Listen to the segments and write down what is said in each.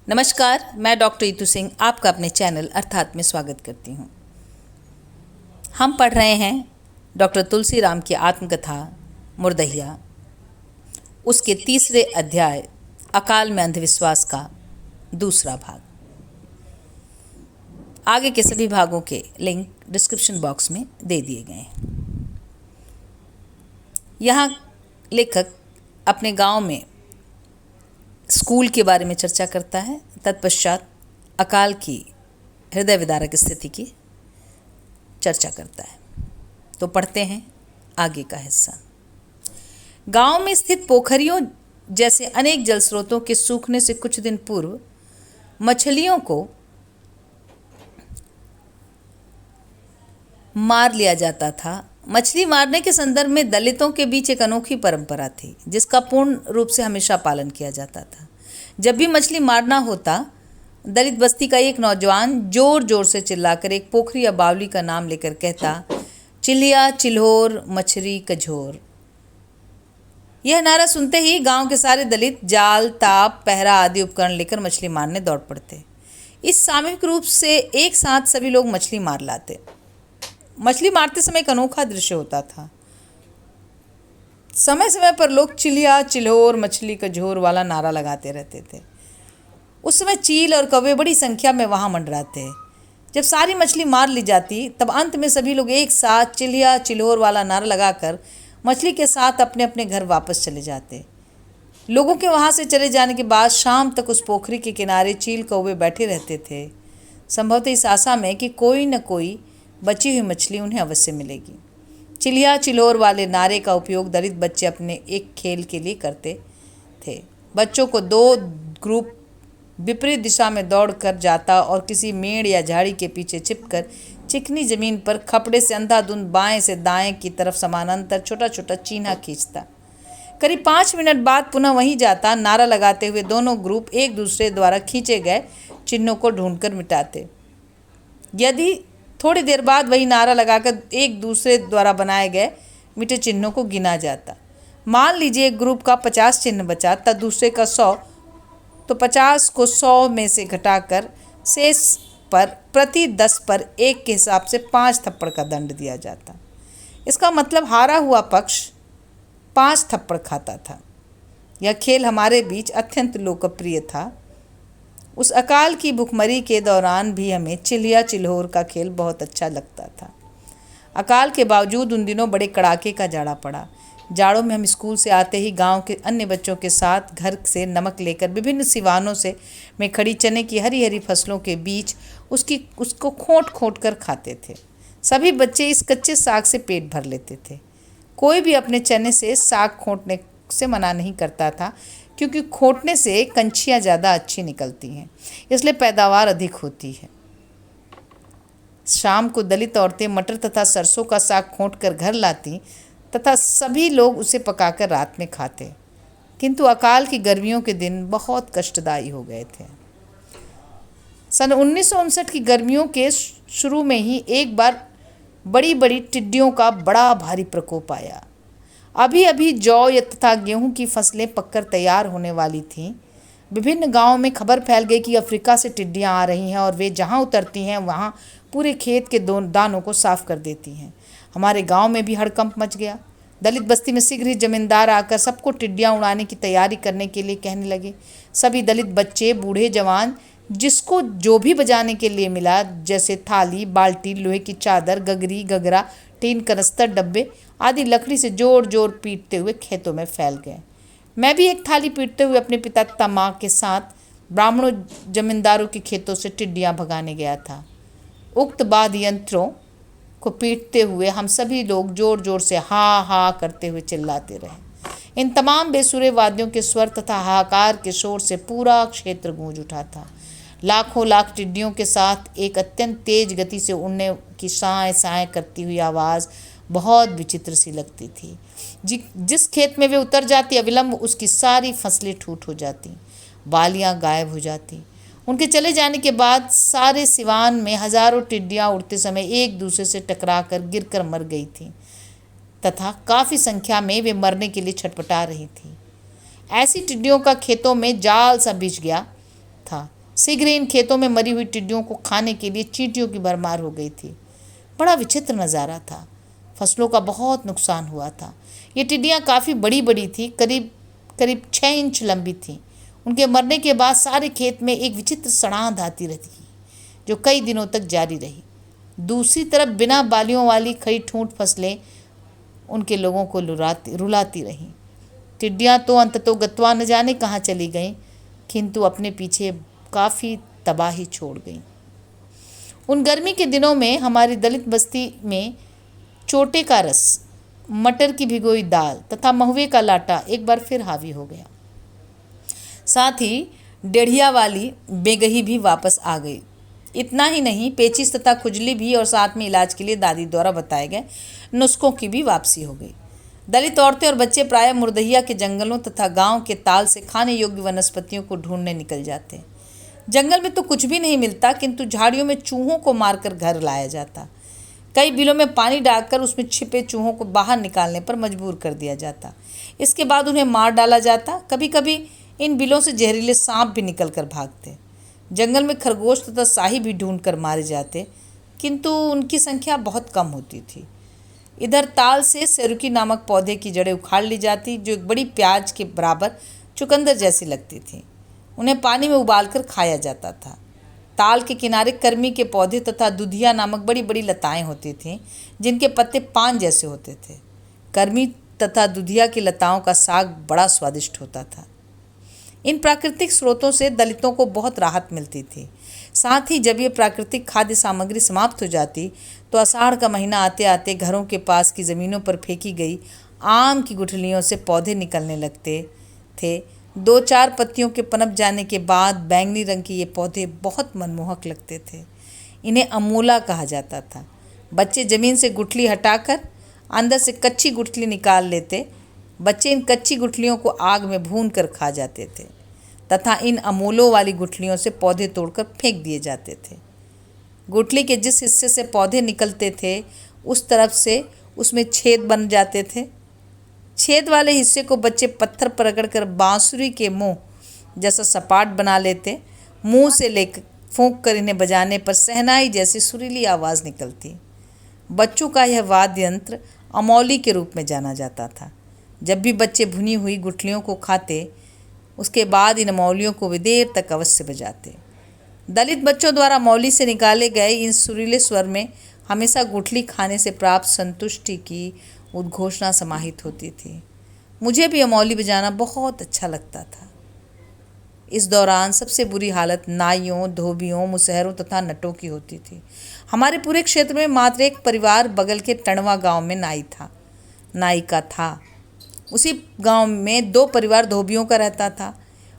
नमस्कार, मैं डॉक्टर ईतू सिंह आपका अपने चैनल अर्थात में स्वागत करती हूँ। हम पढ़ रहे हैं डॉक्टर तुलसी राम की आत्मकथा मुर्दहिया, उसके तीसरे अध्याय अकाल में अंधविश्वास का दूसरा भाग। आगे के सभी भागों के लिंक डिस्क्रिप्शन बॉक्स में दे दिए गए हैं। यहाँ लेखक अपने गांव में स्कूल के बारे में चर्चा करता है। तत्पश्चात अकाल की हृदय विदारक स्थिति की चर्चा करता है। तो पढ़ते हैं आगे का हिस्सा। गांव में स्थित पोखरियों जैसे अनेक जल स्रोतों के सूखने से कुछ दिन पूर्व मछलियों को मार लिया जाता था। मछली मारने के संदर्भ में दलितों के बीच एक अनोखी परंपरा थी, जिसका पूर्ण रूप से हमेशा पालन किया जाता था। जब भी मछली मारना होता, दलित बस्ती का एक नौजवान जोर जोर से चिल्लाकर एक पोखरी या बावली का नाम लेकर कहता, चिल्हिया चिल्होर मछली कझोर। यह नारा सुनते ही गांव के सारे दलित जाल, ताप, पहरा आदि उपकरण लेकर मछली मारने दौड़ पड़ते। इस सामूहिक रूप से एक साथ सभी लोग मछली मार लाते। मछली मारते समय एक अनोखा दृश्य होता था। समय समय पर लोग चिल्हिया चिल्होर मछली का झोर वाला नारा लगाते रहते थे। उस समय चील और कौवे बड़ी संख्या में वहां मंडराते। जब सारी मछली मार ली जाती, तब अंत में सभी लोग एक साथ चिल्हिया चिल्होर वाला नारा लगाकर मछली के साथ अपने अपने घर वापस चले जाते। लोगों के वहां से चले जाने के बाद शाम तक उस पोखरी के किनारे चील कौवे बैठे रहते थे, संभवतः इस आशा में कि कोई न कोई बची हुई मछली उन्हें अवश्य मिलेगी। चिल्हिया चिल्होर वाले नारे का उपयोग दलित बच्चे अपने एक खेल के लिए करते थे। बच्चों को दो ग्रुप विपरीत दिशा में दौड़ कर जाता और किसी मेड़ या झाड़ी के पीछे छिपकर चिकनी जमीन पर खपड़े से अंधाधुंध बाएं से दाएं की तरफ समानांतर छोटा छोटा चीन्हा खींचता। करीब 5 मिनट बाद पुनः वहीं जाता। नारा लगाते हुए दोनों ग्रुप एक दूसरे द्वारा खींचे गए चिन्हों को ढूंढकर मिटाते। यदि थोड़ी देर बाद वही नारा लगाकर एक दूसरे द्वारा बनाए गए मिटे चिन्हों को गिना जाता। मान लीजिए एक ग्रुप का 50 चिन्ह बचा, तब दूसरे का 100, तो 50 को 100 में से घटाकर शेष पर प्रति 10 पर 1 के हिसाब से 5 थप्पड़ का दंड दिया जाता। इसका मतलब हारा हुआ पक्ष 5 थप्पड़ खाता था। यह खेल हमारे बीच अत्यंत लोकप्रिय था। उस अकाल की भुखमरी के दौरान भी हमें चिल्हिया चिल्होर का खेल बहुत अच्छा लगता था। अकाल के बावजूद उन दिनों बड़े कड़ाके का जाड़ा पड़ा। जाड़ों में हम स्कूल से आते ही गांव के अन्य बच्चों के साथ घर से नमक लेकर विभिन्न सिवानों से में खड़ी चने की हरी हरी फसलों के बीच उसको खोंट खोंट कर खाते थे। सभी बच्चे इस कच्चे साग से पेट भर लेते थे। कोई भी अपने चने से साग खोंटने से मना नहीं करता था, क्योंकि खोंटने से कंछियाँ ज़्यादा अच्छी निकलती हैं, इसलिए पैदावार अधिक होती है। शाम को दलित औरतें मटर तथा सरसों का साग खोंट कर घर लाती तथा सभी लोग उसे पकाकर रात में खाते। किंतु अकाल की गर्मियों के दिन बहुत कष्टदायी हो गए थे। सन 1959 की गर्मियों के शुरू में ही एक बार बड़ी बड़ी टिड्डियों का बड़ा भारी प्रकोप आया। अभी अभी जौ तथा गेहूं की फसलें पककर तैयार होने वाली थीं। विभिन्न गांवों में खबर फैल गई कि अफ्रीका से टिड्डियां आ रही हैं और वे जहां उतरती हैं वहां पूरे खेत के दानों को साफ कर देती हैं। हमारे गांव में भी हड़कंप मच गया। दलित बस्ती में शीघ्र ही जमींदार आकर सबको टिड्डियां उड़ाने की तैयारी करने के लिए कहने लगे। सभी दलित बच्चे, बूढ़े, जवान, जिसको जो भी बजाने के लिए मिला, जैसे थाली, बाल्टी, लोहे की चादर, गगरी, गगरा, टीन, कनस्तर, डब्बे आदि लकड़ी से जोर जोर पीटते हुए खेतों में फैल गए। मैं भी एक थाली पीटते हुए अपने पिता तथा माँ के साथ ब्राह्मणों जमींदारों के खेतों से टिड्डियाँ भगाने गया था। उक्त वाद्य यंत्रों को पीटते हुए हम सभी लोग जोर जोर से हा हा करते हुए चिल्लाते रहे। इन तमाम बेसुरे वाद्यों के स्वर तथा हाहाकार के शोर से पूरा क्षेत्र गूंज उठा था। लाखों लाख टिड्डियों के साथ एक अत्यंत तेज गति से उड़ने की साएं साएं करती हुई आवाज़ बहुत विचित्र सी लगती थी। जिस खेत में वे उतर जाती, अविलंब उसकी सारी फसलें ठूट हो जाती, बालियां गायब हो जाती। उनके चले जाने के बाद सारे सिवान में हजारों टिड्डियां उड़ते समय एक दूसरे से टकराकर गिरकर मर गई थीं तथा काफ़ी संख्या में वे मरने के लिए छटपटा रही थीं। ऐसी टिड्डियों का खेतों में जाल सा बिछ गया था। शीघ्र इन खेतों में मरी हुई टिड्डियों को खाने के लिए चींटियों की भरमार हो गई थी। बड़ा विचित्र नज़ारा था। फसलों का बहुत नुकसान हुआ था। ये टिड्डियाँ काफ़ी बड़ी बड़ी थी, करीब करीब 6 इंच लंबी थीं। उनके मरने के बाद सारे खेत में एक विचित्र सड़ांध आती रहती, जो कई दिनों तक जारी रही। दूसरी तरफ बिना बालियों वाली खड़ी ठूंठ फसलें उनके लोगों को रुलाती रहीं। टिड्डियाँ तो अंततः गत्वा न जाने कहाँ चली गईं, किंतु अपने पीछे काफ़ी तबाही छोड़ गईं। उन गर्मी के दिनों में हमारी दलित बस्ती में चोटे का रस, मटर की भिगोई दाल तथा महुए का लाटा एक बार फिर हावी हो गया। साथ ही डेढ़िया वाली बेगही भी वापस आ गई। इतना ही नहीं, पेचिश तथा खुजली भी और साथ में इलाज के लिए दादी द्वारा बताए गए नुस्खों की भी वापसी हो गई। दलित औरतें और बच्चे प्रायः मुर्दहिया के जंगलों तथा गांव के ताल से खाने योग्य वनस्पतियों को ढूंढने निकल जाते। जंगल में तो कुछ भी नहीं मिलता, किंतु झाड़ियों में चूहों को मारकर घर लाया जाता। कई बिलों में पानी डालकर उसमें छिपे चूहों को बाहर निकालने पर मजबूर कर दिया जाता। इसके बाद उन्हें मार डाला जाता। कभी कभी इन बिलों से जहरीले सांप भी निकल कर भागते। जंगल में खरगोश तथा शाही भी ढूंढ कर मारे जाते, किंतु उनकी संख्या बहुत कम होती थी। इधर ताल से सेरुकी नामक पौधे की जड़ें उखाड़ ली जाती, जो एक बड़ी प्याज के बराबर चुकंदर जैसी लगती थी। उन्हें पानी में उबालकर खाया जाता था। ताल के किनारे कर्मी के पौधे तथा दुधिया नामक बड़ी बड़ी लताएं होती थीं, जिनके पत्ते पान जैसे होते थे। कर्मी तथा दुधिया की लताओं का साग बड़ा स्वादिष्ट होता था। इन प्राकृतिक स्रोतों से दलितों को बहुत राहत मिलती थी। साथ ही जब ये प्राकृतिक खाद्य सामग्री समाप्त हो जाती तो आषाढ़ का महीना आते आते घरों के पास की ज़मीनों पर फेंकी गई आम की गुठलियों से पौधे निकलने लगते थे। 2-4 पत्तियों के पनप जाने के बाद बैंगनी रंग के ये पौधे बहुत मनमोहक लगते थे। इन्हें अमोला कहा जाता था। बच्चे ज़मीन से गुठली हटाकर अंदर से कच्ची गुठली निकाल लेते। बच्चे इन कच्ची गुठलियों को आग में भून कर खा जाते थे तथा इन अमोलों वाली गुठलियों से पौधे तोड़कर फेंक दिए जाते थे। गुठली के जिस हिस्से से पौधे निकलते थे उस तरफ से उसमें छेद बन जाते थे। छेद वाले हिस्से को बच्चे पत्थर पर रगड़कर बांसुरी के मुंह जैसा सपाट बना लेते। मुंह से लेकर फूंक कर इन्हें बजाने पर शहनाई जैसी सुरीली आवाज़ निकलती। बच्चों का यह वाद्य यंत्र अमौली के रूप में जाना जाता था। जब भी बच्चे भुनी हुई गुठलियों को खाते, उसके बाद इन अमौलियों को वे देर तक अवश्य बजाते। दलित बच्चों द्वारा मौली से निकाले गए इन सुरीले स्वर में हमेशा गुठली खाने से प्राप्त संतुष्टि की उद्घोषणा समाहित होती थी। मुझे भी अमौली बजाना बहुत अच्छा लगता था। इस दौरान सबसे बुरी हालत नाइयों, धोबियों, मुसहरों तथा नटों की होती थी। हमारे पूरे क्षेत्र में मात्र एक परिवार बगल के टणवा गांव में नाई का था। उसी गांव में 2 परिवार धोबियों का रहता था।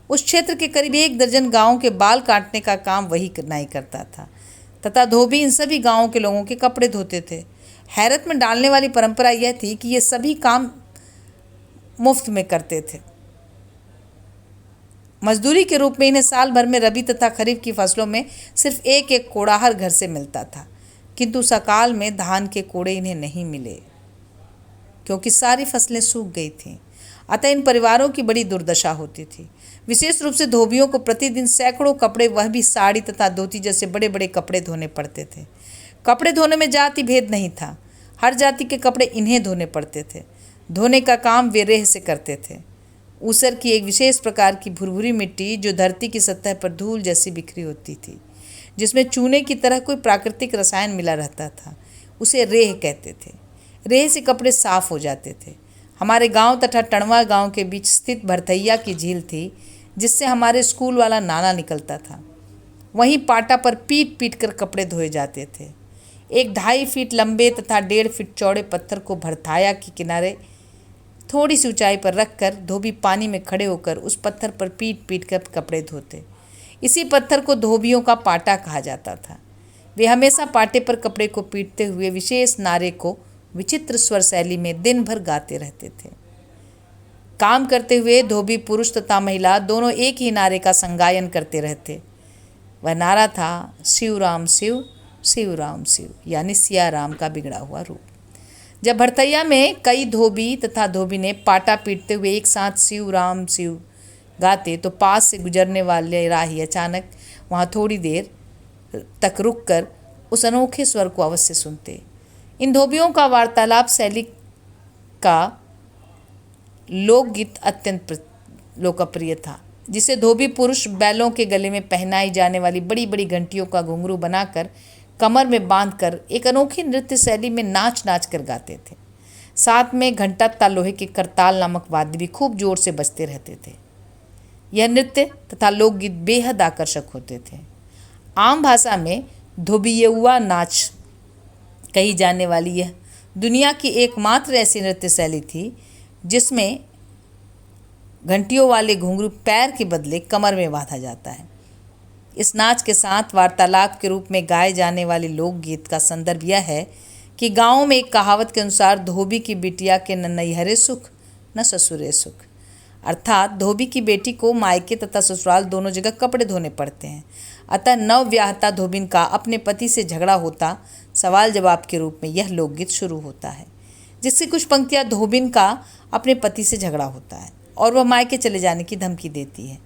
उस क्षेत्र के करीब 1 दर्जन गांवों के बाल काटने का काम वही नाई करता था तथा धोबी इन सभी गांवों के लोगों के कपड़े धोते थे। हैरत में डालने वाली परंपरा यह थी कि ये सभी काम मुफ्त में करते थे। मजदूरी के रूप में इन्हें साल भर में रबी तथा खरीफ की फसलों में सिर्फ एक कोड़ा हर घर से मिलता था, किंतु सकाल में धान के कोड़े इन्हें नहीं मिले क्योंकि सारी फसलें सूख गई थीं। अतः इन परिवारों की बड़ी दुर्दशा होती थी। विशेष रूप से धोबियों को प्रतिदिन सैकड़ों कपड़े, वह भी साड़ी तथा धोती जैसे बड़े बड़े कपड़े धोने पड़ते थे। कपड़े धोने में जाति भेद नहीं था, हर जाति के कपड़े इन्हें धोने पड़ते थे। धोने का काम वे रेह से करते थे। ऊसर की एक विशेष प्रकार की भुरभुरी मिट्टी जो धरती की सतह पर धूल जैसी बिखरी होती थी, जिसमें चूने की तरह कोई प्राकृतिक रसायन मिला रहता था, उसे रेह कहते थे। रेह से कपड़े साफ हो जाते थे। हमारे गांव तथा टणवा गांव के बीच स्थित भरथैया की झील थी, जिससे हमारे स्कूल वाला नाला निकलता था। वहीं पाटा पर पीट पीट कर कपड़े धोए जाते थे। एक 2.5 फीट लंबे तथा 1.5 फीट चौड़े पत्थर को भरथाया के किनारे थोड़ी सी ऊंचाई पर रखकर धोबी पानी में खड़े होकर उस पत्थर पर पीट पीट कर कपड़े धोते। इसी पत्थर को धोबियों का पाटा कहा जाता था। वे हमेशा पाटे पर कपड़े को पीटते हुए विशेष नारे को विचित्र स्वर शैली में दिन भर गाते रहते थे। काम करते हुए धोबी पुरुष तथा महिला दोनों एक ही नारे का संगायन करते रहते। वह नारा था शिव राम शिव, शिव राम शिव, यानी सिया राम का बिगड़ा हुआ रूप। जब भरतैया में कई धोबी तथा धोबी पाटा पीटते हुए एक साथ शिव राम शिव गाते तो पास से गुजरने वाले राही अचानक वहाँ थोड़ी देर तक रुककर उस अनोखे स्वर को अवश्य सुनते। इन धोबियों का वार्तालाप शैली का लोकगीत अत्यंत लोकप्रिय था, जिसे धोबी पुरुष बैलों के गले में पहनाई जाने वाली बड़ी बड़ी घंटियों का घुंघरू बनाकर कमर में बांधकर एक अनोखी नृत्य शैली में नाच नाच कर गाते थे। साथ में घंटा तथा लोहे के करताल नामक वाद्य भी खूब जोर से बजते रहते थे। यह नृत्य तथा लोकगीत बेहद आकर्षक होते थे। आम भाषा में धोबियउआ नाच कही जाने वाली यह दुनिया की एकमात्र ऐसी नृत्य शैली थी जिसमें घंटियों वाले घुंघरू पैर के बदले कमर में बांधा जाता है। इस नाच के साथ वार्तालाप के रूप में गाए जाने वाले लोकगीत का संदर्भ यह है कि गाँव में एक कहावत के अनुसार धोबी की बिटिया के न नैहरे सुख न ससुरे सुख, अर्थात धोबी की बेटी को मायके तथा ससुराल दोनों जगह कपड़े धोने पड़ते हैं। अतः नवविवाहिता धोबिन का अपने पति से झगड़ा होता सवाल जवाब के रूप में यह लोकगीत शुरू होता है, जिसकी कुछ पंक्तियां धोबिन का अपने पति से झगड़ा होता है और वह मायके चले जाने की धमकी देती है,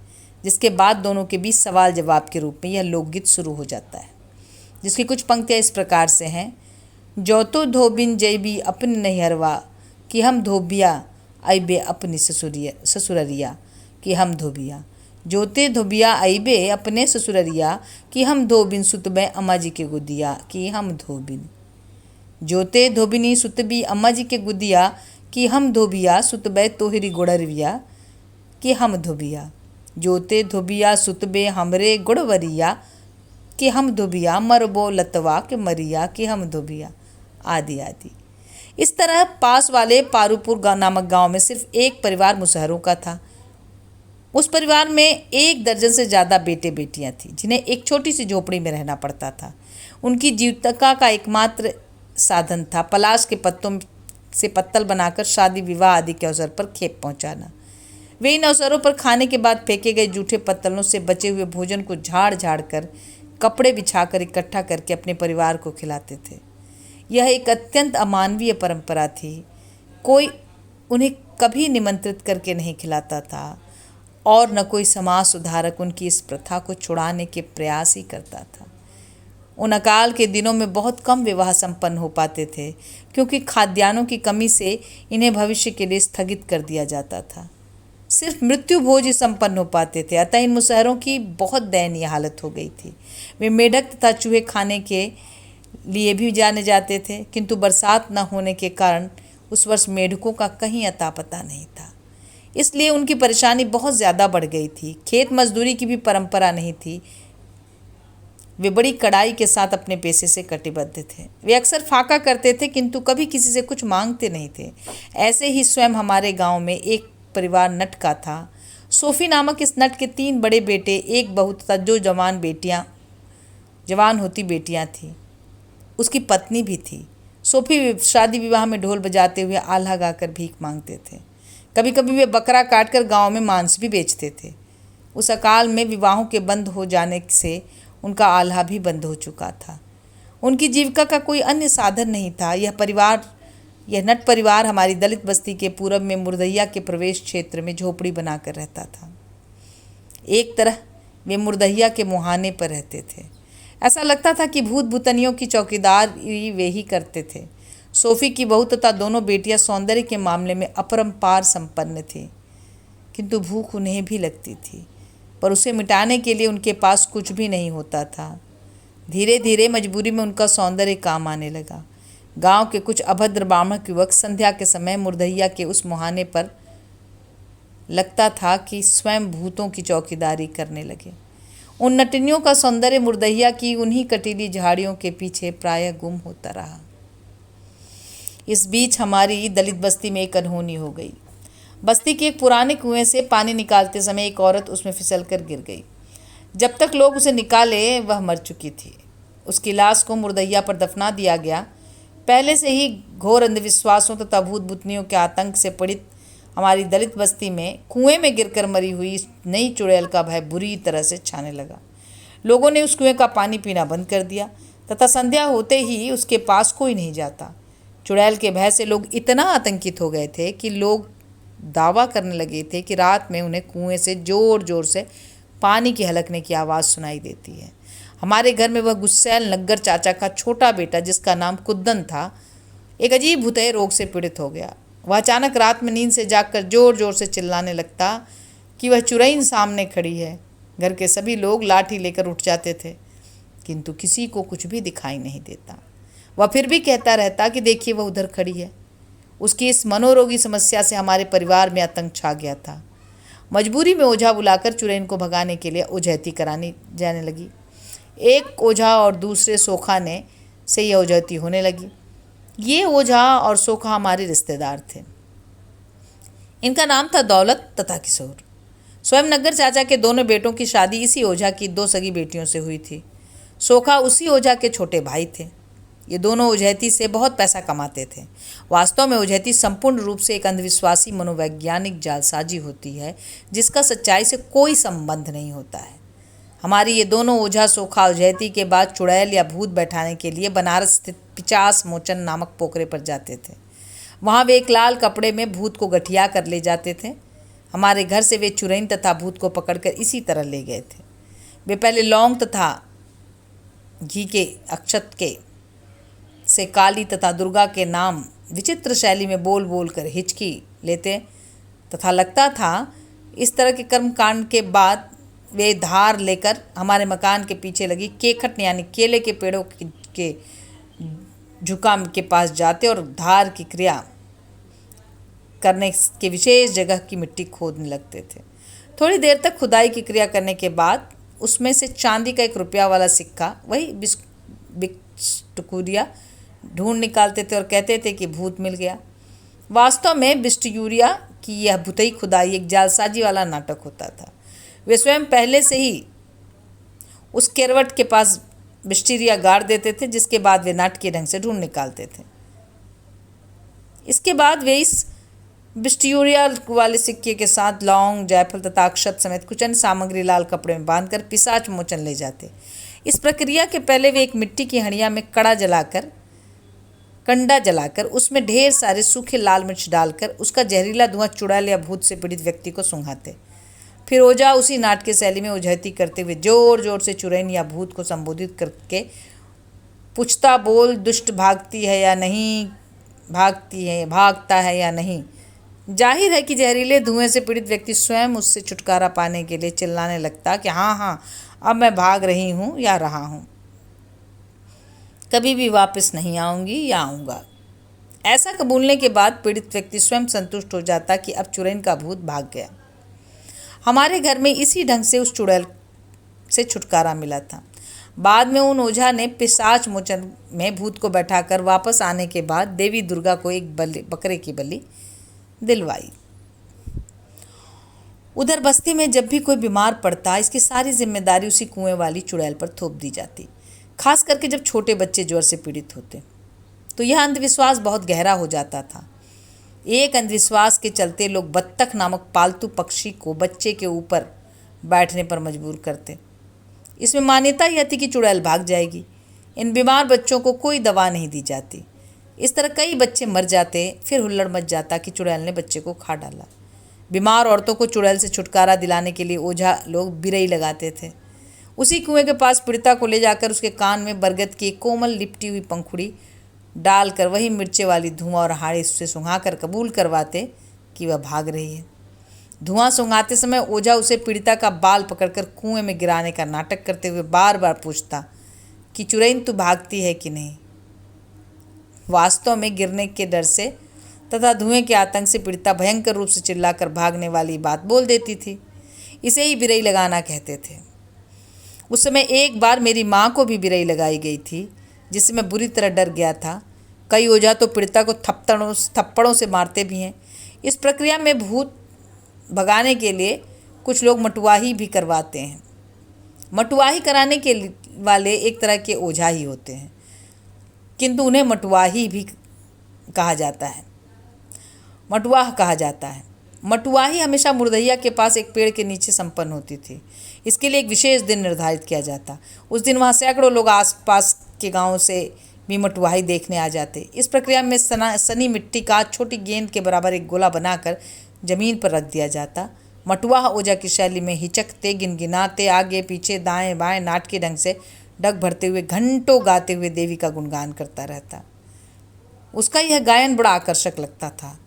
जिसके बाद दोनों के बीच सवाल जवाब के रूप में यह लोकगीत शुरू हो जाता है, जिसकी कुछ पंक्तियां इस प्रकार से हैं। जो तो धोबिन जैबी अपने नैहरवा कि हम धोबिया अइबे अपनी ससुररिया कि हम धोबिया, जोते धोबिया अइबे अपने ससुररिया कि हम धोबिन सुतबे अम्मा जी के गुदिया कि हम धोबिन, जोते धोबिनी सुतबी अम्मा जी के गुदिया कि हम धोबिया सुतबे तोहरी गोड़रविया कि हम धोबिया, जोते धोबिया सुतबे हमरे गुड़वरिया कि हम धोबिया मरबो लतवा के मरिया कि हम धोबिया, आदि आदि। इस तरह पास वाले पारूपुर नामक गांव में सिर्फ एक परिवार मुसहरों का था। उस परिवार में 1 दर्जन से ज़्यादा बेटे बेटियां थीं, जिन्हें एक छोटी सी झोपड़ी में रहना पड़ता था। उनकी जीविका का एकमात्र साधन था पलाश के पत्तों से पत्तल बनाकर शादी विवाह आदि के अवसर पर खेप पहुंचाना। वे इन अवसरों पर खाने के बाद फेंके गए जूठे पत्तलों से बचे हुए भोजन को झाड़ झाड़ कर कपड़े बिछाकर इकट्ठा करके अपने परिवार को खिलाते थे। यह एक अत्यंत अमानवीय परंपरा थी। कोई उन्हें कभी निमंत्रित करके नहीं खिलाता था और न कोई समाज सुधारक उनकी इस प्रथा को छुड़ाने के प्रयास ही करता था। उन अकाल के दिनों में बहुत कम विवाह संपन्न हो पाते थे, क्योंकि खाद्यान्नों की कमी से इन्हें भविष्य के लिए स्थगित कर दिया जाता था। सिर्फ मृत्यु भोज ही संपन्न हो पाते थे। अतः इन मुसहरों की बहुत दयनीय हालत हो गई थी। वे मेढक तथा चूहे खाने के लिए भी जाने जाते थे, किंतु बरसात न होने के कारण उस वर्ष मेढकों का कहीं अता पता नहीं था। इसलिए उनकी परेशानी बहुत ज़्यादा बढ़ गई थी। खेत मजदूरी की भी परंपरा नहीं थी। वे बड़ी कड़ाई के साथ अपने पेशे से कटिबद्ध थे। वे अक्सर फाका करते थे, किंतु कभी किसी से कुछ मांगते नहीं थे। ऐसे ही स्वयं हमारे गांव में एक परिवार नट का था। सोफी नामक इस नट के 3 बड़े बेटे, एक बहू तथा 2 जवान होती बेटियां थीं। उसकी पत्नी भी थी। सोफी शादी विवाह में ढोल बजाते हुए आल्हा गाकर भीख मांगते थे। कभी कभी वे बकरा काटकर गांव में मांस भी बेचते थे। उस अकाल में विवाहों के बंद हो जाने से उनका आल्हा भी बंद हो चुका था। उनकी जीविका का कोई अन्य साधन नहीं था। यह नट परिवार हमारी दलित बस्ती के पूरब में मुर्दैया के प्रवेश क्षेत्र में झोपड़ी बनाकर रहता था। एक तरह वे मुर्दैया के मुहाने पर रहते थे। ऐसा लगता था कि भूत भूतनियों की चौकीदारी वे ही करते थे। सोफी की बहू तथा दोनों बेटियां सौंदर्य के मामले में अपरंपार संपन्न थी, किंतु भूख उन्हें भी लगती थी, पर उसे मिटाने के लिए उनके पास कुछ भी नहीं होता था। धीरे धीरे मजबूरी में उनका सौंदर्य काम आने लगा। गांव के कुछ अभद्र ब्राह्मण युवक संध्या के समय मुर्दैया के उस मुहाने पर लगता था कि स्वयं भूतों की चौकीदारी करने लगे। उन नटनियों का सौंदर्य मुर्दैया की उन्हीं कटीली झाड़ियों के पीछे प्रायः गुम होता रहा। इस बीच हमारी दलित बस्ती में एक अनहोनी हो गई। बस्ती के एक पुराने कुएं से पानी निकालते समय एक औरत उसमें फिसलकर गिर गई। जब तक लोग उसे निकाले वह मर चुकी थी। उसकी लाश को मुर्दैया पर दफना दिया गया। पहले से ही घोर अंधविश्वासों तथा भूत भूतनियों के आतंक से पीड़ित हमारी दलित बस्ती में कुएं में गिरकर मरी हुई नई चुड़ैल का भय बुरी तरह से छाने लगा। लोगों ने उस कुएं का पानी पीना बंद कर दिया तथा संध्या होते ही उसके पास कोई नहीं जाता। चुड़ैल के भय से लोग इतना आतंकित हो गए थे कि लोग दावा करने लगे थे कि रात में उन्हें कुएं से जोर जोर से पानी की हलकने की आवाज़ सुनाई देती है। हमारे घर में वह गुस्सैल नग्गर चाचा का छोटा बेटा, जिसका नाम कुद्दन था, एक अजीब भूतय रोग से पीड़ित हो गया। वह अचानक रात में नींद से जागकर जोर जोर से चिल्लाने लगता कि वह चुड़ैल सामने खड़ी है। घर के सभी लोग लाठी लेकर उठ जाते थे, किंतु किसी को कुछ भी दिखाई नहीं देता। वह फिर भी कहता रहता कि देखिए वह उधर खड़ी है। उसकी इस मनोरोगी समस्या से हमारे परिवार में आतंक छा गया था। मजबूरी में ओझा बुलाकर चुड़ैल को भगाने के लिए ओझैती करानी जाने लगी। एक ओझा और दूसरे सोखा ने से यह ओझैती होने लगी। ये ओझा और सोखा हमारे रिश्तेदार थे। इनका नाम था दौलत तथा किशोर। स्वयं नग्गर चाचा के दोनों बेटों की शादी इसी ओझा की 2 सगी बेटियों से हुई थी। सोखा उसी ओझा के छोटे भाई थे। ये दोनों ओझैती से बहुत पैसा कमाते थे। वास्तव में ओझैती संपूर्ण रूप से एक अंधविश्वासी मनोवैज्ञानिक जालसाजी होती है, जिसका सच्चाई से कोई संबंध नहीं होता है। हमारी ये दोनों ओझा सोखा ओझैती के बाद चुड़ैल या भूत बैठाने के लिए बनारस स्थित 50 मोचन नामक पोखरे पर जाते थे। वहाँ वे एक लाल कपड़े में भूत को गठिया कर ले जाते थे। हमारे घर से वे चुड़ैल तथा भूत को पकड़कर इसी तरह ले गए थे। वे पहले लौंग तथा घी के अक्षत के से काली तथा दुर्गा के नाम विचित्र शैली में बोल बोल कर हिचकी लेते तथा लगता था इस तरह के कर्म कांड के बाद वे धार लेकर हमारे मकान के पीछे लगी केखट यानी केले के पेड़ों के झुकाम के पास जाते और धार की क्रिया करने के विशेष जगह की मिट्टी खोदने लगते थे। थोड़ी देर तक खुदाई की क्रिया करने के बाद उसमें से चांदी का 1 रुपया वाला सिक्का, वही बिस्टुकुरिया, ढूंढ निकालते थे और कहते थे कि भूत मिल गया। वास्तव में बिस्टुयूरिया की यह भूतई खुदाई एक जालसाजी वाला नाटक होता था। वे स्वयं पहले से ही उस केरवट के पास बिस्टीरिया गाड़ देते थे, जिसके बाद वे नाटकीय ढंग से ढूंढ निकालते थे। इसके बाद वे इस बिस्टीरिया वाले सिक्के के साथ लौंग, जायफल तथा अक्षत समेत कुछ अन्य सामग्री लाल कपड़े में बांधकर पिशाच मोचन ले जाते। इस प्रक्रिया के पहले वे एक मिट्टी की हंडिया में कंडा जलाकर उसमें ढेर सारे सूखे लाल मिर्च डालकर उसका जहरीला धुआं चुड़ैल या भूत से पीड़ित व्यक्ति को सूंघाते। फिर ओझा उसी नाट्य शैली में ओझैती करते हुए जोर जोर से चुड़ैल या भूत को संबोधित करके पूछता, बोल दुष्ट भागती है या नहीं, भागता है या नहीं। जाहिर है कि जहरीले धुएं से पीड़ित व्यक्ति स्वयं उससे छुटकारा पाने के लिए चिल्लाने लगता कि हाँ हाँ, अब मैं भाग रही हूँ या रहा हूँ, कभी भी वापस नहीं आऊँगी या आऊँगा। ऐसा कबूलने के बाद पीड़ित व्यक्ति स्वयं संतुष्ट हो जाता कि अब चुड़ैल का भूत भाग गया। हमारे घर में इसी ढंग से उस चुड़ैल से छुटकारा मिला था। बाद में उन ओझा ने पिशाच मोचन में भूत को बैठाकर वापस आने के बाद देवी दुर्गा को एक बकरे की बलि दिलवाई। उधर बस्ती में जब भी कोई बीमार पड़ता, इसकी सारी जिम्मेदारी उसी कुएं वाली चुड़ैल पर थोप दी जाती। खास करके जब छोटे बच्चे ज्वर से पीड़ित होते तो यह अंधविश्वास बहुत गहरा हो जाता था। एक अंधविश्वास के चलते लोग बत्तख नामक पालतू पक्षी को बच्चे के ऊपर बैठने पर मजबूर करते। इसमें मान्यता यह थी कि चुड़ैल भाग जाएगी। इन बीमार बच्चों को कोई दवा नहीं दी जाती। इस तरह कई बच्चे मर जाते। फिर हुल्लड़ मच जाता कि चुड़ैल ने बच्चे को खा डाला। बीमार औरतों को चुड़ैल से छुटकारा दिलाने के लिए ओझा लोग बिरई लगाते थे। उसी कुएं के पास पीड़िता को ले जाकर उसके कान में बरगद की कोमल लिपटी हुई पंखुड़ी डालकर वही मिर्चे वाली धुआं और हाड़ी उससे सूंघाकर कबूल करवाते कि वह भाग रही है। धुआं सूंघाते समय ओझा उसे पीड़िता का बाल पकड़कर कुएं में गिराने का नाटक करते हुए बार बार पूछता कि चुड़ैल तू भागती है कि नहीं। वास्तव में गिरने के डर से तथा धुएं के आतंक से पीड़िता भयंकर रूप से चिल्लाकर भागने वाली बात बोल देती थी। इसे ही बिरई लगाना कहते थे। उस समय एक बार मेरी माँ को भी बिरई लगाई गई थी, जिससे मैं बुरी तरह डर गया था। कई ओझा तो पीड़िता को थप्पड़ों से मारते भी हैं। इस प्रक्रिया में भूत भगाने के लिए कुछ लोग मटुआही भी करवाते हैं। मटुआही कराने के वाले एक तरह के ओझा ही होते हैं, किंतु उन्हें मटुआही भी कहा जाता है, मटुआह कहा जाता है। मटुआही हमेशा मुर्दहिया के पास एक पेड़ के नीचे संपन्न होती थी। इसके लिए एक विशेष दिन निर्धारित किया जाता। उस दिन वहाँ सैकड़ों लोग आसपास के गांवों से भी मटुआही देखने आ जाते। इस प्रक्रिया में सनी मिट्टी का छोटी गेंद के बराबर एक गोला बनाकर जमीन पर रख दिया जाता मटुआ ओझा की शैली में हिचकते, गिनगिनाते, आगे पीछे दाएं बाएं नाटकीय ढंग से डग भरते हुए घंटों गाते हुए देवी का गुणगान करता रहता। उसका यह गायन बड़ा आकर्षक लगता था।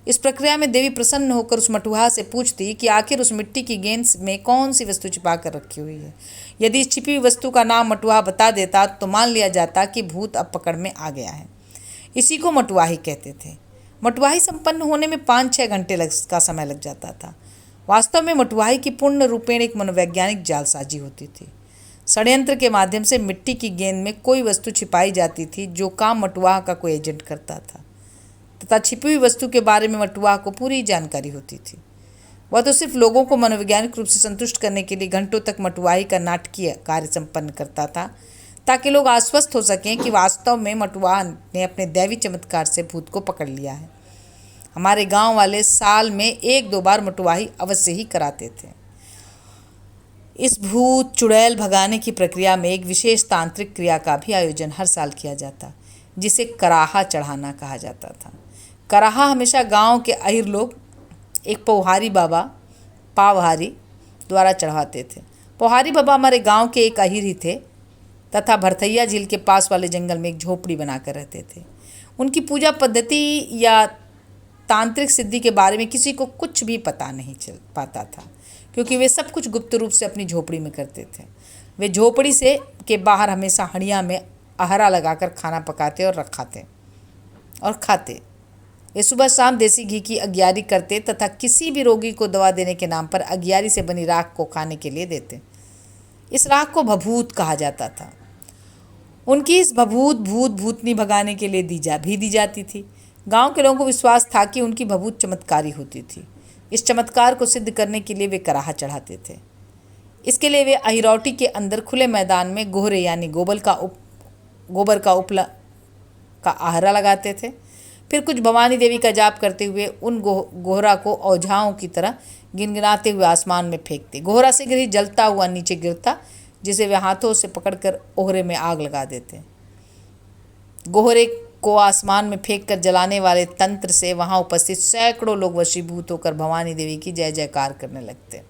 इस प्रक्रिया में देवी प्रसन्न होकर उस मटुहा से पूछती कि आखिर उस मिट्टी की गेंद में कौन सी वस्तु छिपा कर रखी हुई है। यदि इस छिपी हुई वस्तु का नाम मटुहा बता देता तो मान लिया जाता कि भूत अब पकड़ में आ गया है। इसी को मटुआही कहते थे। मटुआही संपन्न होने में 5-6 घंटे का समय लग जाता था। वास्तव में मटुआही की पूर्ण रूपेण एक मनोवैज्ञानिक जालसाजी होती थी। षड्यंत्र के माध्यम से मिट्टी की गेंद में कोई वस्तु छिपाई जाती थी, जो काम मटुआह का कोई एजेंट करता था, तथा छिपी हुई वस्तु के बारे में मटुआह को पूरी जानकारी होती थी। वह तो सिर्फ लोगों को मनोवैज्ञानिक रूप से संतुष्ट करने के लिए घंटों तक मटुआही का नाटकीय कार्य संपन्न करता था, ताकि लोग आश्वस्त हो सकें कि वास्तव में मटुआह ने अपने दैवी चमत्कार से भूत को पकड़ लिया है। हमारे गांव वाले साल में 1-2 बार मटुआही अवश्य ही कराते थे। इस भूत चुड़ैल भगाने की प्रक्रिया में एक विशेष तांत्रिक क्रिया का भी आयोजन हर साल किया जाता, जिसे कराहा चढ़ाना कहा जाता था। कराहा हमेशा गांव के अहिर लोग एक पौहारी बाबा पावहारी द्वारा चढ़ाते थे। पौहारी बाबा हमारे गांव के एक अहिर ही थे तथा भरथैया झील के पास वाले जंगल में एक झोपड़ी बनाकर रहते थे। उनकी पूजा पद्धति या तांत्रिक सिद्धि के बारे में किसी को कुछ भी पता नहीं चल पाता था, क्योंकि वे सब कुछ गुप्त रूप से अपनी झोपड़ी में करते थे। वे झोपड़ी से के बाहर हमेशा हंडिया में आहरा लगाकर खाना पकाते और खाते। वे सुबह शाम देसी घी की अगियारी करते तथा किसी भी रोगी को दवा देने के नाम पर अगियारी से बनी राख को खाने के लिए देते। इस राख को भभूत कहा जाता था। उनकी इस भभूत भूतनी भगाने के लिए दी जाती थी। गांव के लोगों को विश्वास था कि उनकी भभूत चमत्कारी होती थी। इस चमत्कार को सिद्ध करने के लिए वे कराहा चढ़ाते थे। इसके लिए वे अहिरौटी के अंदर खुले मैदान में गोहरे यानी गोबर का उपला का आहरा लगाते थे। फिर कुछ भवानी देवी का जाप करते हुए उन गोहरा को औझाओं की तरह गिनगिनाते हुए आसमान में फेंकते। गोहरा शीघ्र ही जलता हुआ नीचे गिरता, जिसे वे हाथों से पकड़कर ओहरे में आग लगा देते। गोहरे को आसमान में फेंककर जलाने वाले तंत्र से वहां उपस्थित सैकड़ों लोग वशीभूत होकर भवानी देवी की जय जयकार करने लगते।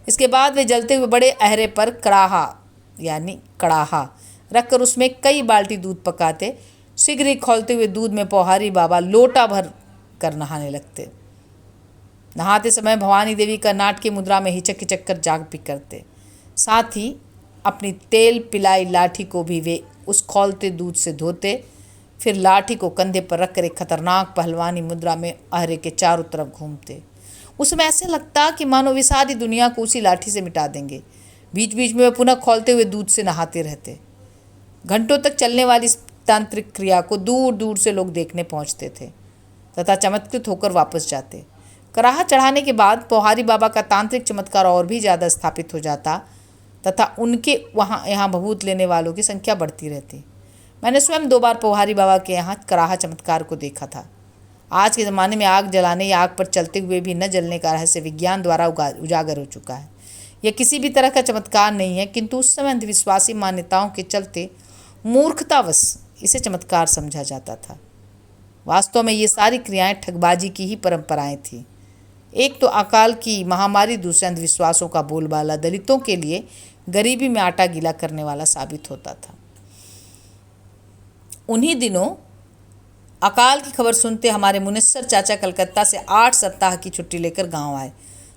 इसके बाद वे जलते हुए बड़े अहरे पर कड़ाहा यानी कड़ाहा रखकर उसमें कई बाल्टी दूध पकाते। शीघ्र ही खौलते हुए दूध में पौहारी बाबा लोटा भर कर नहाने लगते। नहाते समय भवानी देवी का नाटकीय मुद्रा में हिचक हिचक कर जाग भी करते। साथ ही अपनी तेल पिलाई लाठी को भी वे उस खौलते दूध से धोते। फिर लाठी को कंधे पर रखकर एक खतरनाक पहलवानी मुद्रा में अहरे के चारों तरफ घूमते। उस समय ऐसे लगता कि मानो वे सारी दुनिया को उसी लाठी से मिटा देंगे। बीच बीच में वे पुनः खौलते हुए दूध से नहाते रहते। घंटों तक चलने वाली इस तांत्रिक क्रिया को दूर दूर से लोग देखने पहुंचते थे तथा चमत्कृत होकर वापस जाते। कराहा चढ़ाने के बाद पौहारी बाबा का तांत्रिक चमत्कार और भी ज़्यादा स्थापित हो जाता तथा उनके यहाँ भभूत लेने वालों की संख्या बढ़ती रहती। मैंने स्वयं 2 बार पौहारी बाबा के यहाँ कराहा चमत्कार को देखा था। आज के ज़माने में आग जलाने या आग पर चलते हुए भी न जलने का रहस्य विज्ञान द्वारा उजागर हो चुका है। यह किसी भी तरह का चमत्कार नहीं है, किंतु उस समय अंधविश्वासी मान्यताओं के चलते मूर्खतावश इसे चमत्कार समझा जाता था। वास्तव में ये सारी क्रियाएं ठगबाजी की ही परंपराएं थीं। एक तो अकाल की महामारी, दूसरे अंधविश्वासों का बोलबाला दलितों के लिए गरीबी में आटा गीला करने वाला साबित होता था। उन्हीं दिनों अकाल की खबर सुनते हमारे मुनिस्सर चाचा कलकत्ता से 8 सप्ताह की छुट्टी लेकर गांव आए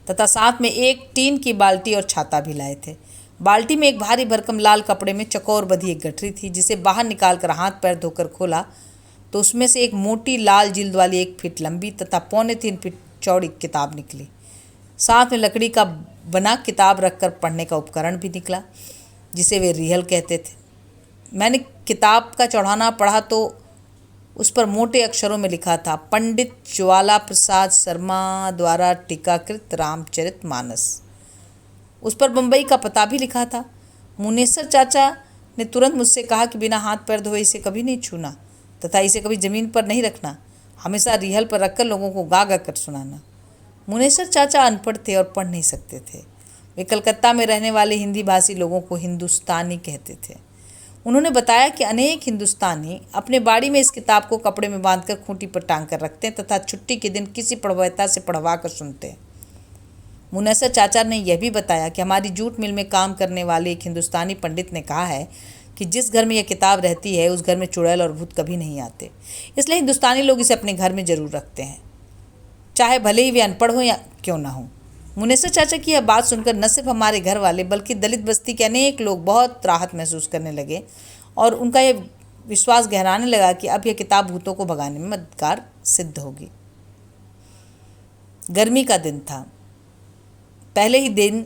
तथा साथ में एक टीन की बाल्टी और छाता भी लाए थे। बाल्टी में एक भारी भरकम लाल कपड़े में चकोर बधी एक गठरी थी, जिसे बाहर निकालकर हाथ पैर धोकर खोला तो उसमें से एक मोटी लाल जिल्द वाली 1 फीट लंबी तथा 3.25 फीट चौड़ी किताब निकली। साथ में लकड़ी का बना किताब रखकर पढ़ने का उपकरण भी निकला, जिसे वे रिहल कहते थे। मैंने किताब का चौड़ाना पढ़ा तो उस पर मोटे अक्षरों में लिखा था, पंडित ज्वाला प्रसाद शर्मा द्वारा टीकाकृत रामचरितमानस। उस पर बम्बई का पता भी लिखा था। मुनेसर चाचा ने तुरंत मुझसे कहा कि बिना हाथ पैर धोए इसे कभी नहीं छूना तथा इसे कभी ज़मीन पर नहीं रखना, हमेशा रिहल पर रखकर लोगों को गा गा कर सुनाना। मुनेसर चाचा अनपढ़ थे और पढ़ नहीं सकते थे। वे कलकत्ता में रहने वाले हिंदी भाषी लोगों को हिंदुस्तानी कहते थे। उन्होंने बताया कि अनेक हिंदुस्तानी अपने बाड़ी में इस किताब को कपड़े में बांधकर खूंटी पर टांग कर रखते हैं तथा छुट्टी के दिन किसी पढ़वेता से पढ़वा कर सुनते हैं। मुनेसर चाचा ने यह भी बताया कि हमारी जूट मिल में काम करने वाले एक हिंदुस्तानी पंडित ने कहा है कि जिस घर में यह किताब रहती है उस घर में चुड़ैल और भूत कभी नहीं आते, इसलिए हिंदुस्तानी लोग इसे अपने घर में ज़रूर रखते हैं, चाहे भले ही वे अनपढ़ हो या क्यों ना हो। मुनेसर चाचा की यह बात सुनकर न सिर्फ हमारे घर वाले बल्कि दलित बस्ती के अनेक लोग बहुत राहत महसूस करने लगे और उनका यह विश्वास गहराने लगा कि अब यह किताब भूतों को भगाने में मददगार सिद्ध होगी। गर्मी का दिन था। पहले ही दिन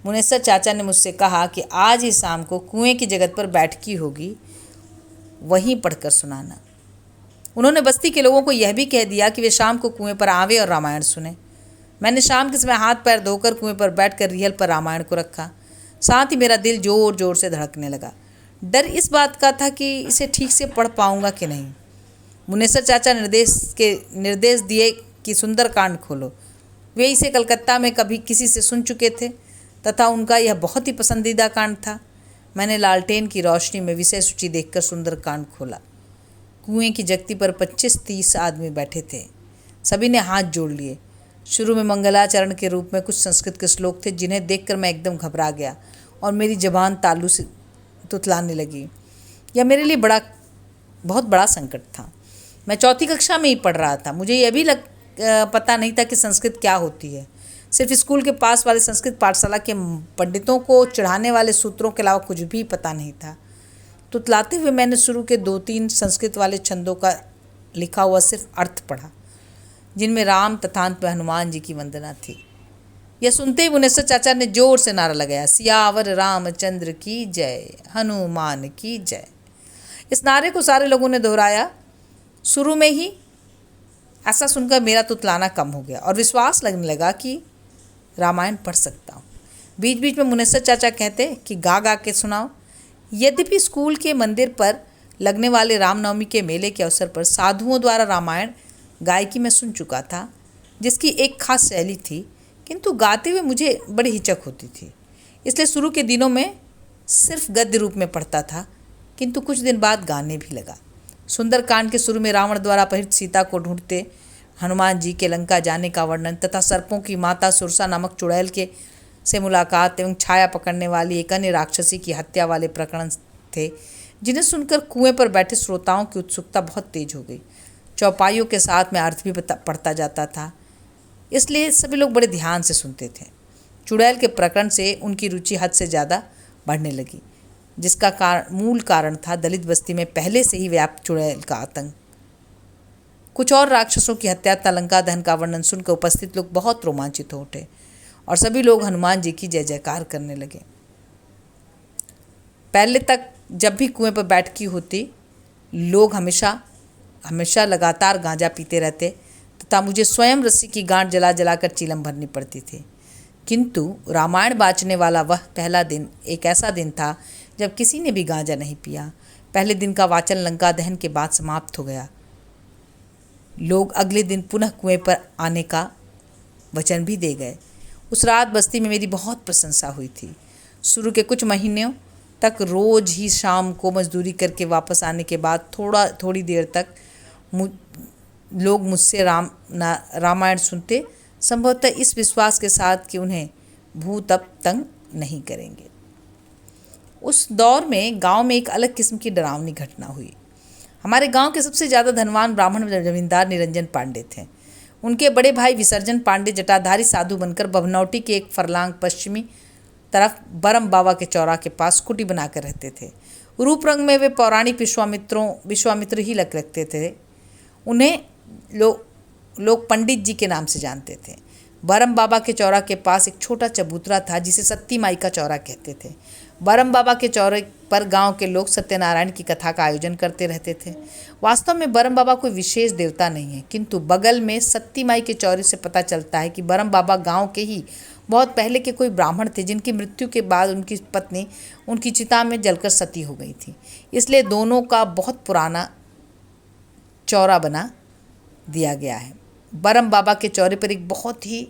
मुनेसर चाचा ने मुझसे कहा कि आज ही शाम को कुएं की जगत पर बैठकी होगी, वहीं पढ़कर सुनाना। उन्होंने बस्ती के लोगों को यह भी कह दिया कि वे शाम को कुएं पर आवे और रामायण सुने। मैंने शाम के समय हाथ पैर धोकर कुएं पर बैठकर रिहल पर रामायण को रखा। साथ ही मेरा दिल जोर जोर से धड़कने लगा। डर इस बात का था कि इसे ठीक से पढ़ पाऊंगा कि नहीं। मुनेसर चाचा निर्देश दिए कि सुंदरकांड खोलो। वे इसे कलकत्ता में कभी किसी से सुन चुके थे तथा उनका यह बहुत ही पसंदीदा कांड था। मैंने लालटेन की रोशनी में विषय सूची देखकर सुंदरकांड खोला। कुएं की जगती पर 25-30 आदमी बैठे थे। सभी ने हाथ जोड़ लिए। शुरू में मंगलाचरण के रूप में कुछ संस्कृत के श्लोक थे जिन्हें देखकर मैं एकदम घबरा गया और मेरी जबान तालू से तुतलाने लगी। यह मेरे लिए बहुत बड़ा संकट था। मैं चौथी कक्षा में ही पढ़ रहा था। मुझे यह भी पता नहीं था कि संस्कृत क्या होती है। सिर्फ स्कूल के पास वाले संस्कृत पाठशाला के पंडितों को चढ़ाने वाले सूत्रों के अलावा कुछ भी पता नहीं था। तुतलाते हुए मैंने शुरू के 2-3 संस्कृत वाले छंदों का लिखा हुआ सिर्फ अर्थ पढ़ा, जिनमें राम तथा अंत में हनुमान जी की वंदना थी। यह सुनते ही मुनेसर चाचा ने जोर से नारा लगाया, सियावर रामचंद्र की जय, हनुमान की जय। इस नारे को सारे लोगों ने दोहराया। शुरू में ही ऐसा सुनकर मेरा तुतलाना कम हो गया और विश्वास लगने लगा कि रामायण पढ़ सकता हूँ। बीच बीच में मुनेसर चाचा कहते कि गा गा के सुनाओ। यद्यपि स्कूल के मंदिर पर लगने वाले रामनवमी के मेले के अवसर पर साधुओं द्वारा रामायण गायकी में सुन चुका था, जिसकी एक खास शैली थी, किंतु गाते हुए मुझे बड़ी हिचक होती थी। इसलिए शुरू के दिनों में सिर्फ गद्य रूप में पढ़ता था, किंतु कुछ दिन बाद गाने भी लगा। सुंदरकांड के शुरू में रावण द्वारा अपहृत सीता को ढूंढते हनुमान जी के लंका जाने का वर्णन तथा सर्पों की माता सुरसा नामक चुड़ैल के से मुलाकात एवं छाया पकड़ने वाली एक अन्य राक्षसी की हत्या वाले प्रकरण थे, जिन्हें सुनकर कुएं पर बैठे श्रोताओं की उत्सुकता बहुत तेज हो गई। चौपाइयों के साथ में अर्थ भी पढ़ता जाता था, इसलिए सभी लोग बड़े ध्यान से सुनते थे। चुड़ैल के प्रकरण से उनकी रुचि हद से ज़्यादा बढ़ने लगी, जिसका मूल कारण था दलित बस्ती में पहले से ही व्याप्त चुड़ैल का आतंक। कुछ और राक्षसों की हत्या तथा लंका दहन का वर्णन सुनकर उपस्थित लोग बहुत रोमांचित हो उठे और सभी लोग हनुमान जी की जय जयकार करने लगे। पहले तक जब भी कुएं पर बैठकी होती, लोग हमेशा लगातार गांजा पीते रहते तथा मुझे स्वयं रस्सी की गांठ जला जलाकर चीलम भरनी पड़ती थी। किंतु रामायण बाँचने वाला वह पहला दिन एक ऐसा दिन था जब किसी ने भी गांजा नहीं पिया। पहले दिन का वाचन लंका दहन के बाद समाप्त हो गया। लोग अगले दिन पुनः कुएं पर आने का वचन भी दे गए। उस रात बस्ती में मेरी बहुत प्रशंसा हुई थी। शुरू के कुछ महीनों तक रोज ही शाम को मजदूरी करके वापस आने के बाद थोड़ी देर तक लोग मुझसे रामायण सुनते, संभवतः इस विश्वास के साथ कि उन्हें भूत अब तंग नहीं करेंगे। उस दौर में गांव में एक अलग किस्म की डरावनी घटना हुई। हमारे गांव के सबसे ज़्यादा धनवान ब्राह्मण जमींदार निरंजन पांडे थे। उनके बड़े भाई विसर्जन पांडे जटाधारी साधु बनकर बभनौटी के एक फरलांग पश्चिमी तरफ बरम बाबा के चौरा के पास कुटी बनाकर रहते थे। रूप रंग में वे पौराणिक विश्वामित्र ही लगते थे। उन्हें लोग पंडित जी के नाम से जानते थे। बरम बाबा के चौरा के पास एक छोटा चबूतरा था जिसे सत्ती माई का चौरा कहते थे। बरम बाबा के चौरे पर गांव के लोग सत्यनारायण की कथा का आयोजन करते रहते थे। वास्तव में बरम बाबा कोई विशेष देवता नहीं है, किंतु बगल में सत्ती माई के चौरे से पता चलता है कि बरम बाबा गांव के ही बहुत पहले के कोई ब्राह्मण थे, जिनकी मृत्यु के बाद उनकी पत्नी उनकी चिता में जलकर सती हो गई थी। इसलिए दोनों का बहुत पुराना चौरा बना दिया गया है। बरम बाबा के चौरे पर एक बहुत ही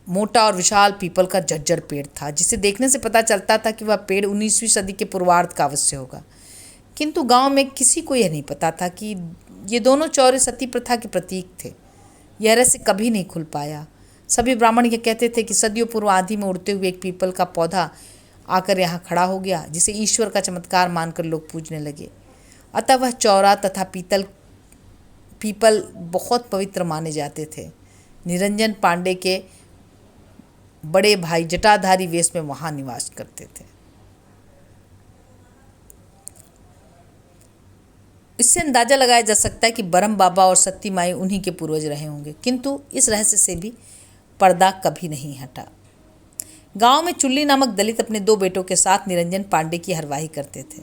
मोटा और विशाल पीपल का जर्जर पेड़ था, जिसे देखने से पता चलता था कि वह पेड़ 19वीं सदी के पूर्वार्ध का अवश्य होगा। किंतु गांव में किसी को यह नहीं पता था कि ये दोनों चौरे सती प्रथा के प्रतीक थे। यह रहस्य कभी नहीं खुल पाया। सभी ब्राह्मण ये कहते थे कि सदियों पूर्व आंधी में उड़ते हुए एक पीपल का पौधा आकर यहाँ खड़ा हो गया, जिसे ईश्वर का चमत्कार मानकर लोग पूजने लगे। अतः वह चौरा तथा पीपल बहुत पवित्र माने जाते थे। निरंजन पांडे के बड़े भाई जटाधारी वेश में वहाँ निवास करते थे। इससे अंदाजा लगाया जा सकता है कि ब्रह्म बाबा और सती माई उन्हीं के पूर्वज रहे होंगे, किंतु इस रहस्य से भी पर्दा कभी नहीं हटा। गांव में चुल्ली नामक दलित अपने 2 बेटों के साथ निरंजन पांडे की हरवाही करते थे।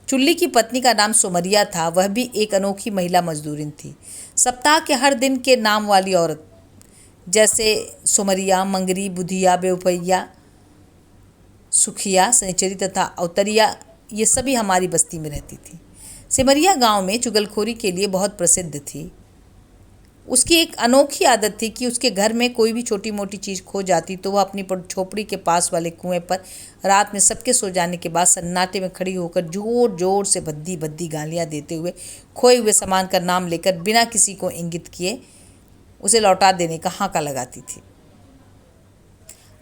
चुल्ली की पत्नी का नाम सोमरिया था। वह भी एक अनोखी महिला मजदूरिन थी। सप्ताह के हर दिन के नाम वाली औरत, जैसे सोमरिया, मंगरी, बुधिया, बेउपैया, सुखिया, सनिचरी तथा अवतरिया, ये सभी हमारी बस्ती में रहती थी। सिमरिया गांव में चुगलखोरी के लिए बहुत प्रसिद्ध थी। उसकी एक अनोखी आदत थी कि उसके घर में कोई भी छोटी मोटी चीज़ खो जाती तो वह अपनी झोपड़ी के पास वाले कुएं पर रात में सबके सो जाने के बाद सन्नाटे में खड़ी होकर जोर जोर से भद्दी भद्दी गालियाँ देते हुए खोए हुए सामान का नाम लेकर बिना किसी को इंगित किए उसे लौटा देने का हाका लगाती थी।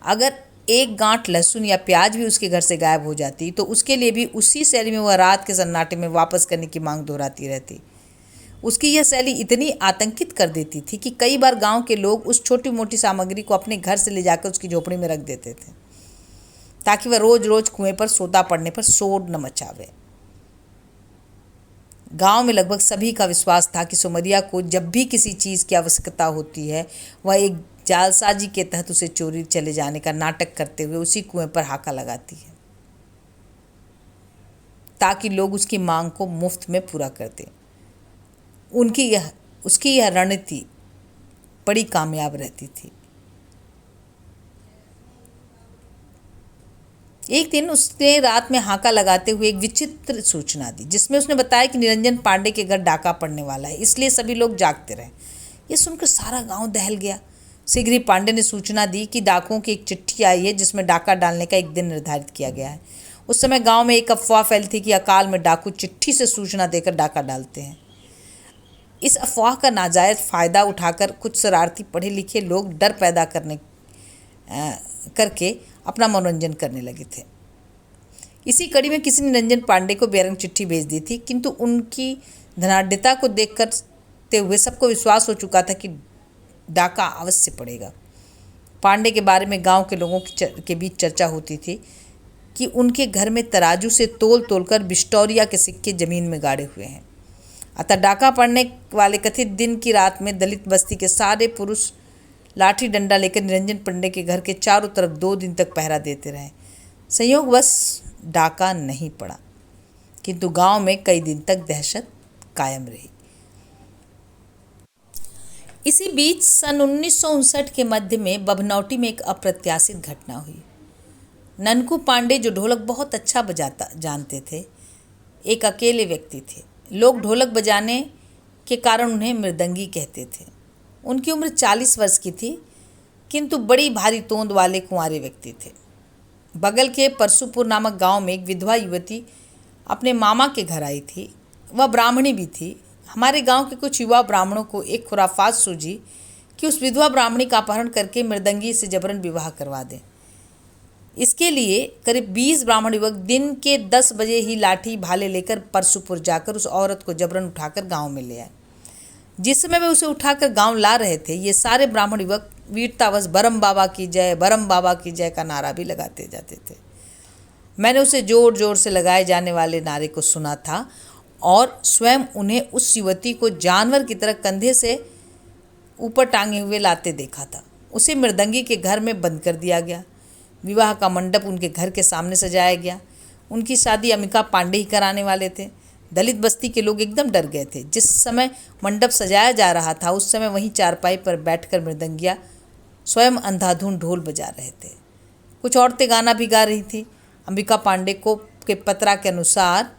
अगर एक गांठ लहसुन या प्याज भी उसके घर से गायब हो जाती तो उसके लिए भी उसी शैली में वह रात के सन्नाटे में वापस करने की मांग दोहराती रहती। उसकी यह शैली इतनी आतंकित कर देती थी कि कई बार गांव के लोग उस छोटी मोटी सामग्री को अपने घर से ले जाकर उसकी झोपड़ी में रख देते थे, ताकि वह रोज रोज कुएं पर सोता पड़ने पर शोर न मचावे। गांव में लगभग सभी का विश्वास था कि सोमरिया को जब भी किसी चीज़ की आवश्यकता होती है, वह एक जालसाजी के तहत उसे चोरी चले जाने का नाटक करते हुए उसी कुएं पर हाका लगाती है, ताकि लोग उसकी मांग को मुफ्त में पूरा कर दें। उसकी यह रणनीति बड़ी कामयाब रहती थी। एक दिन उसने रात में हाका लगाते हुए एक विचित्र सूचना दी, जिसमें उसने बताया कि निरंजन पांडे के घर डाका पड़ने वाला है, इसलिए सभी लोग जागते रहे। यह सुनकर सारा गांव दहल गया। शीघ्र ही पांडे ने सूचना दी कि डाकुओं की एक चिट्ठी आई है, जिसमें डाका डालने का एक दिन निर्धारित किया गया है। उस समय गांव में एक अफवाह फैली थी कि अकाल में डाकू चिट्ठी से सूचना देकर डाका डालते हैं। इस अफवाह का नाजायज़ फ़ायदा उठाकर कुछ शरारती पढ़े लिखे लोग डर पैदा करके अपना मनोरंजन करने लगे थे। इसी कड़ी में किसी ने निरंजन पांडे को बेरंग चिट्ठी भेज दी थी, किंतु उनकी धनाढ़ता को देख करते हुए सबको विश्वास हो चुका था कि डाका अवश्य पड़ेगा। पांडे के बारे में गांव के लोगों के बीच चर्चा होती थी कि उनके घर में तराजू से तोल तोलकर बिस्टोरिया के सिक्के जमीन में गाड़े हुए हैं। अतः डाका पड़ने वाले कथित दिन की रात में दलित बस्ती के सारे पुरुष लाठी डंडा लेकर निरंजन पांडे के घर के चारों तरफ 2 दिन तक पहरा देते रहे। संयोगवश डाका नहीं पड़ा, किंतु गांव में कई दिन तक दहशत कायम रही। इसी बीच सन 1959 के मध्य में बभनौटी में एक अप्रत्याशित घटना हुई। ननकू पांडे, जो ढोलक बहुत अच्छा बजाता जानते थे, एक अकेले व्यक्ति थे। लोग ढोलक बजाने के कारण उन्हें मृदंगी कहते थे। उनकी उम्र 40 वर्ष की थी, किंतु बड़ी भारी तोंद वाले कुंवारे व्यक्ति थे। बगल के परसुपुर नामक गांव में एक विधवा युवती अपने मामा के घर आई थी। वह ब्राह्मणी भी थी। हमारे गांव के कुछ युवा ब्राह्मणों को एक खुराफात सूझी कि उस विधवा ब्राह्मणी का अपहरण करके मृदंगी से जबरन विवाह करवा दें। इसके लिए करीब 20 ब्राह्मण युवक दिन के 10 बजे ही लाठी भाले लेकर परसुपुर जाकर उस औरत को जबरन उठाकर गांव में ले आए। जिस समय वे उसे उठाकर गांव ला रहे थे, ये सारे ब्राह्मण युवक वीरतावश बरम बाबा की जय, बरम बाबा की जय का नारा भी लगाते जाते थे। मैंने उसे जोर जोर से लगाए जाने वाले नारे को सुना था और स्वयं उन्हें उस युवती को जानवर की तरह कंधे से ऊपर टांगे हुए लाते देखा था। उसे मृदंगी के घर में बंद कर दिया गया। विवाह का मंडप उनके घर के सामने सजाया गया। उनकी शादी अमिका पांडे ही कराने वाले थे। दलित बस्ती के लोग एकदम डर गए थे। जिस समय मंडप सजाया जा रहा था, उस समय वहीं चारपाई पर बैठकर मृदंगिया स्वयं अंधाधुंध ढोल बजा रहे थे। कुछ औरतें गाना भी गा रही थी। अंबिका पांडे के पत्रा के अनुसार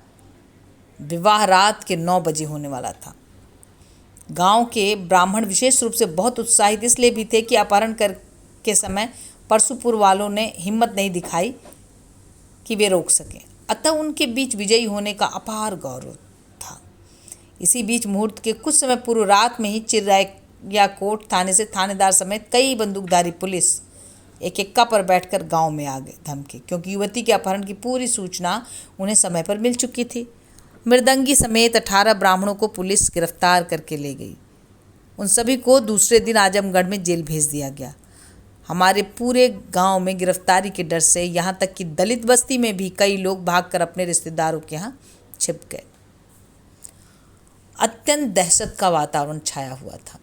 विवाह रात के 9 बजे होने वाला था। गांव के ब्राह्मण विशेष रूप से बहुत उत्साहित इसलिए भी थे कि अपहरण के समय परसुपुर वालों ने हिम्मत नहीं दिखाई कि वे रोक सकें। अतः उनके बीच विजयी होने का अपार गौरव था। इसी बीच मुहूर्त के कुछ समय पूर्व रात में ही चिर्राए या कोट थाने से थानेदार समेत कई बंदूकधारी पुलिस एक एक्का पर बैठकर गांव में आ गए धमके, क्योंकि युवती के अपहरण की पूरी सूचना उन्हें समय पर मिल चुकी थी। मृदंगी समेत 18 ब्राह्मणों को पुलिस गिरफ्तार करके ले गई। उन सभी को दूसरे दिन आजमगढ़ में जेल भेज दिया गया। हमारे पूरे गांव में गिरफ्तारी के डर से यहाँ तक कि दलित बस्ती में भी कई लोग भागकर अपने रिश्तेदारों के यहाँ छिप गए। अत्यंत दहशत का वातावरण छाया हुआ था।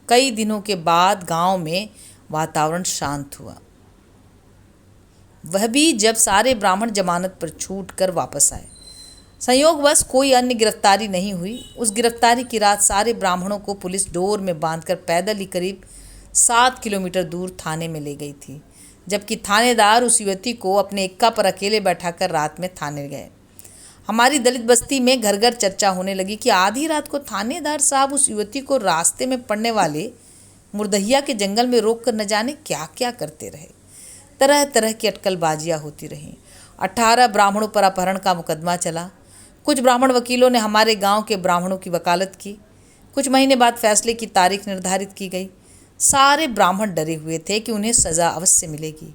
कई दिनों के बाद गांव में वातावरण शांत हुआ, वह भी जब सारे ब्राह्मण जमानत पर छूट कर वापस आए। संयोगवश कोई अन्य गिरफ्तारी नहीं हुई। उस गिरफ्तारी की रात सारे ब्राह्मणों को पुलिस डोर में बांधकर पैदल ही करीब 7 किलोमीटर दूर थाने में ले गई थी, जबकि थानेदार उस युवती को अपने एक्का पर अकेले बैठाकर रात में थाने गए। हमारी दलित बस्ती में घर घर चर्चा होने लगी कि आधी रात को थानेदार साहब उस युवती को रास्ते में पड़ने वाले मुर्दहिया के जंगल में रोक कर न जाने क्या क्या करते रहे। तरह तरह की अटकलबाजियाँ होती रहीं। 18 ब्राह्मणों पर अपहरण का मुकदमा चला। कुछ ब्राह्मण वकीलों ने हमारे गांव के ब्राह्मणों की वकालत की। कुछ महीने बाद फैसले की तारीख निर्धारित की गई। सारे ब्राह्मण डरे हुए थे कि उन्हें सज़ा अवश्य मिलेगी।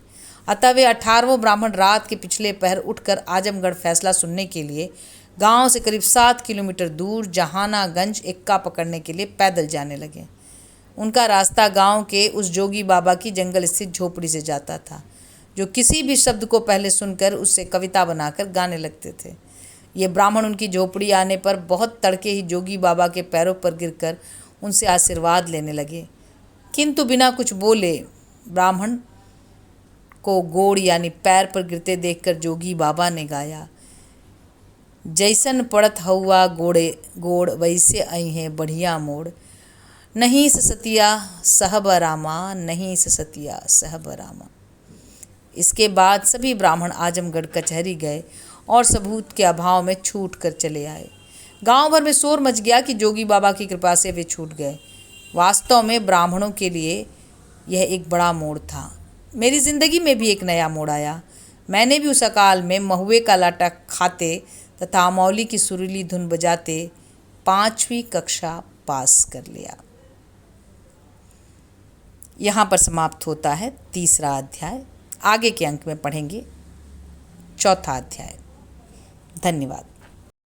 अतः वे 18वें ब्राह्मण रात के पिछले पहर उठकर आजमगढ़ फैसला सुनने के लिए गांव से करीब 7 किलोमीटर दूर जहानागंज एक्का पकड़ने के लिए पैदल जाने लगे। उनका रास्ता गांव के उस जोगी बाबा की जंगल स्थित झोपड़ी से जाता था, जो किसी भी शब्द को पहले सुनकर उससे कविता बनाकर गाने लगते थे। ये ब्राह्मण उनकी झोपड़ी आने पर बहुत तड़के ही जोगी बाबा के पैरों पर गिरकर उनसे आशीर्वाद लेने लगे, किंतु बिना कुछ बोले ब्राह्मण को गोड़ यानी पैर पर गिरते देखकर जोगी बाबा ने गाया, जैसन पड़त हउआ गोड़े गोड़ वैसे आई हैं बढ़िया मोड़, नहीं ससतिया सहब रामा, नहीं ससतिया सहब रामा। इसके बाद सभी ब्राह्मण आजमगढ़ कचहरी गए और सबूत के अभाव में छूट कर चले आए। गांव भर में शोर मच गया कि जोगी बाबा की कृपा से वे छूट गए। वास्तव में ब्राह्मणों के लिए यह एक बड़ा मोड़ था। मेरी ज़िंदगी में भी एक नया मोड़ आया। मैंने भी उस अकाल में महुए का लाटा खाते तथा अमौली की सुरीली धुन बजाते 5वीं कक्षा पास कर लिया। यहाँ पर समाप्त होता है 3रा अध्याय। आगे के अंक में पढ़ेंगे 4था अध्याय। धन्यवाद।